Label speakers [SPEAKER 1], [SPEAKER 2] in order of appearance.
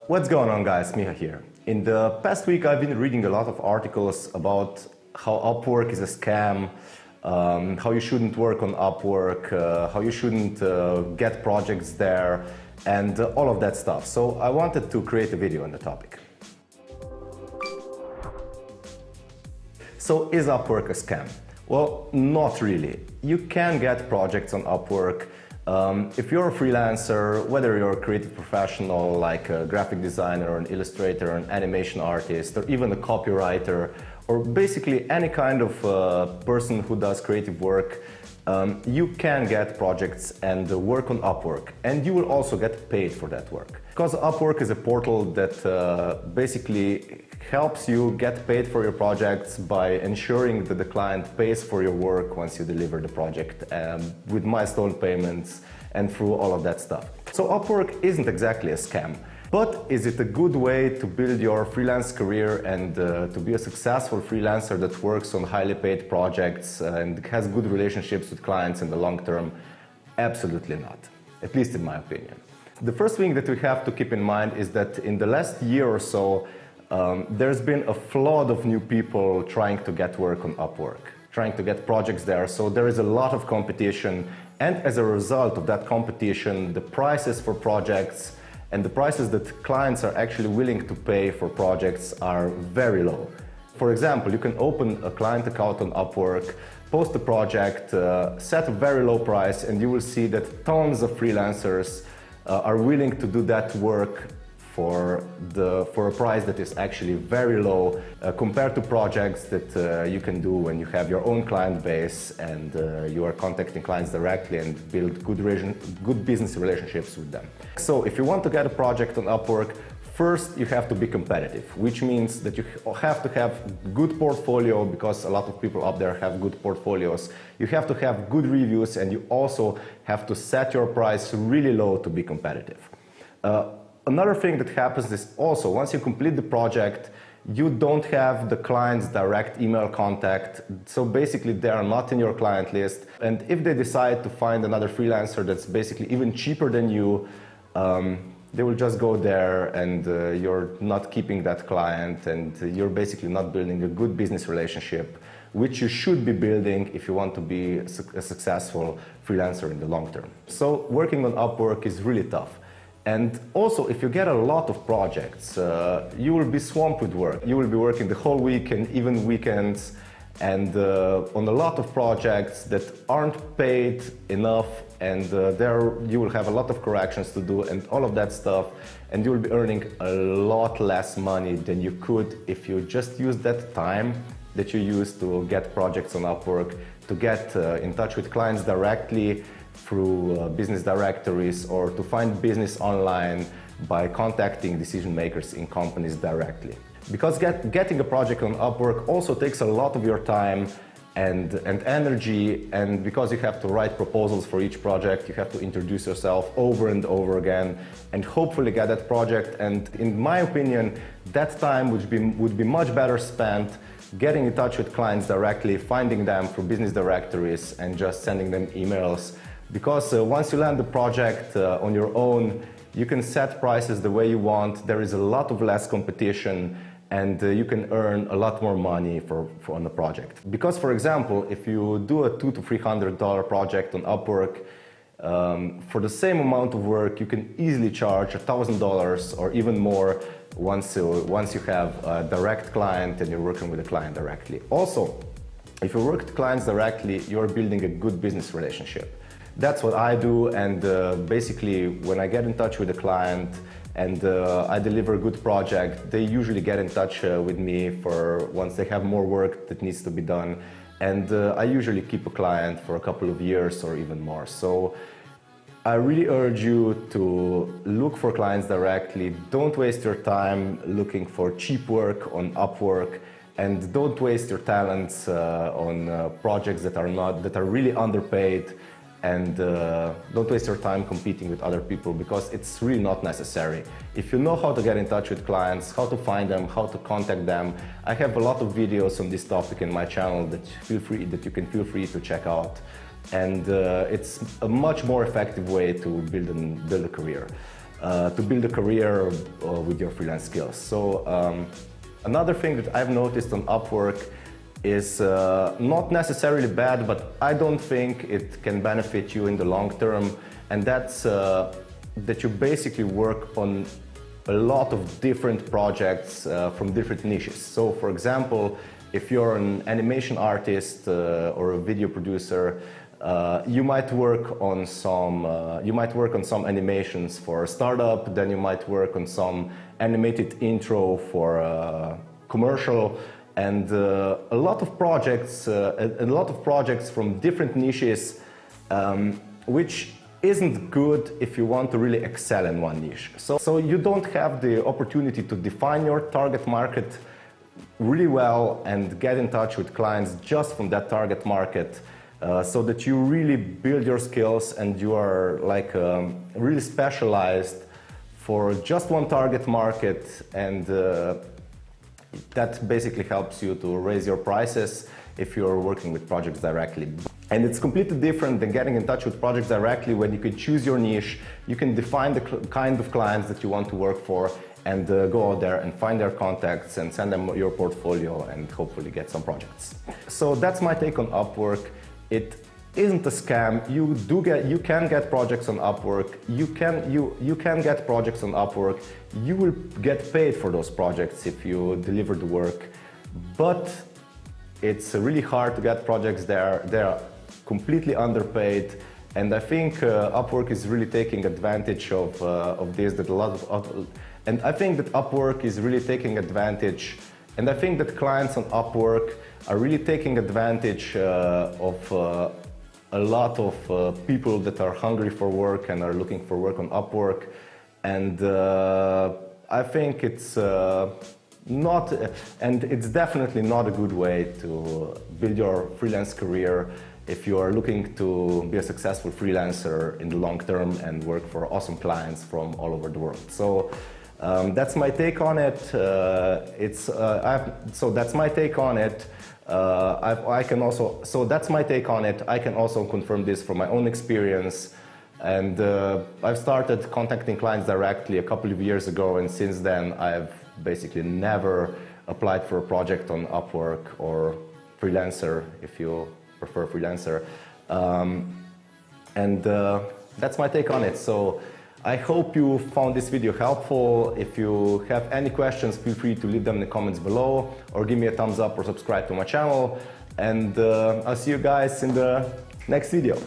[SPEAKER 1] What's going on, guys? Miha here. In the past week I've been reading a lot of articles about how Upwork is a scam, how you shouldn't work on Upwork, how you shouldn't get projects there, and all of that stuff. So I wanted to create a video on the topic. So is Upwork a scam? Well, not really. You can get projects on Upwork. If you're a freelancer, whether you're a creative professional like a graphic designer or an illustrator or an animation artist or even a copywriter or basically any kind of person who does creative work, you can get projects and work on Upwork, and you will also get paid for that work. Because Upwork is a portal that basically helps you get paid for your projects by ensuring that the client pays for your work once you deliver the project with milestone payments and through all of that stuff. So Upwork isn't exactly a scam, but is it a good way to build your freelance career and to be a successful freelancer that works on highly paid projects and has good relationships with clients in the long term? Absolutely not, at least in my opinion. The first thing that we have to keep in mind is that in the last year or so, there's been a flood of new people trying to get work on Upwork, trying to get projects there. So there is a lot of competition, and as a result of that competition, the prices for projects and the prices that clients are actually willing to pay for projects are very low. For example, you can open a client account on Upwork, post a project, set a very low price, and you will see that tons of freelancers are willing to do that work for a price that is actually very low compared to projects that you can do when you have your own client base and you are contacting clients directly and build good business relationships with them. So if you want to get a project on Upwork, first you have to be competitive, which means that you have to have good portfolio, because a lot of people out there have good portfolios. You have to have good reviews, and you also have to set your price really low to be competitive. Another thing that happens is also once you complete the project, you don't have the client's direct email contact. So basically they are not in your client list. And if they decide to find another freelancer that's basically even cheaper than you, they will just go there, and you're not keeping that client, and you're basically not building a good business relationship, which you should be building if you want to be a successful freelancer in the long term. So working on Upwork is really tough. And also, if you get a lot of projects, you will be swamped with work. You will be working the whole week and even weekends, and on a lot of projects that aren't paid enough, and there you will have a lot of corrections to do and all of that stuff, and you will be earning a lot less money than you could if you just use that time that you use to get projects on Upwork, to get in touch with clients directly through business directories, or to find business online by contacting decision makers in companies directly. Because getting a project on Upwork also takes a lot of your time and energy, and because you have to write proposals for each project, you have to introduce yourself over and over again and hopefully get that project. And in my opinion, that time would be much better spent getting in touch with clients directly, finding them through business directories and just sending them emails. Because once you land the project on your own, you can set prices the way you want. There is a lot of less competition, and you can earn a lot more money on the project. Because, for example, if you do a $200 to $300 project on Upwork, for the same amount of work, you can easily charge $1,000 or even more once you have a direct client and you're working with a client directly. Also, if you work with clients directly, you're building a good business relationship. That's what I do, and basically when I get in touch with a client and I deliver a good project, they usually get in touch with me for once they have more work that needs to be done, and I usually keep a client for a couple of years or even more. So I really urge you to look for clients directly. Don't waste your time looking for cheap work on Upwork, and don't waste your talents on projects that are really underpaid. And don't waste your time competing with other people, because it's really not necessary. If you know how to get in touch with clients, how to find them, how to contact them, I have a lot of videos on this topic in my channel that you can feel free to check out. And it's a much more effective way to build a career. to build a career with your freelance skills. So another thing that I've noticed on Upwork is not necessarily bad, but I don't think it can benefit you in the long term, and that's that you basically work on a lot of different projects from different niches. So for example, if you're an animation artist or a video producer, you might work on some animations for a startup, then you might work on some animated intro for a commercial, and a lot of projects from different niches, which isn't good if you want to really excel in one niche. So you don't have the opportunity to define your target market really well and get in touch with clients just from that target market, so that you really build your skills and you are like really specialized for just one target market, and that basically helps you to raise your prices if you're working with projects directly. And it's completely different than getting in touch with projects directly, when you can choose your niche, you can define the kind of clients that you want to work for, and go out there and find their contacts and send them your portfolio and hopefully get some projects. So that's my take on Upwork. It isn't a scam. You can get projects on Upwork. You can get projects on Upwork. You will get paid for those projects if you deliver the work, but it's really hard to get projects there. They're completely underpaid, and I think Upwork is really taking advantage of this. And I think that Upwork is really taking advantage, and I think that clients on Upwork are really taking advantage of a lot of people that are hungry for work and are looking for work on Upwork. And I think it's it's definitely not a good way to build your freelance career if you are looking to be a successful freelancer in the long term and work for awesome clients from all over the world. So that's my take on it. That's my take on it. That's my take on it. I can also confirm this from my own experience. And I've started contacting clients directly a couple of years ago, and since then I've basically never applied for a project on Upwork or Freelancer, if you prefer Freelancer. That's my take on it. So I hope you found this video helpful. If you have any questions, feel free to leave them in the comments below, or give me a thumbs up or subscribe to my channel. And I'll see you guys in the next video.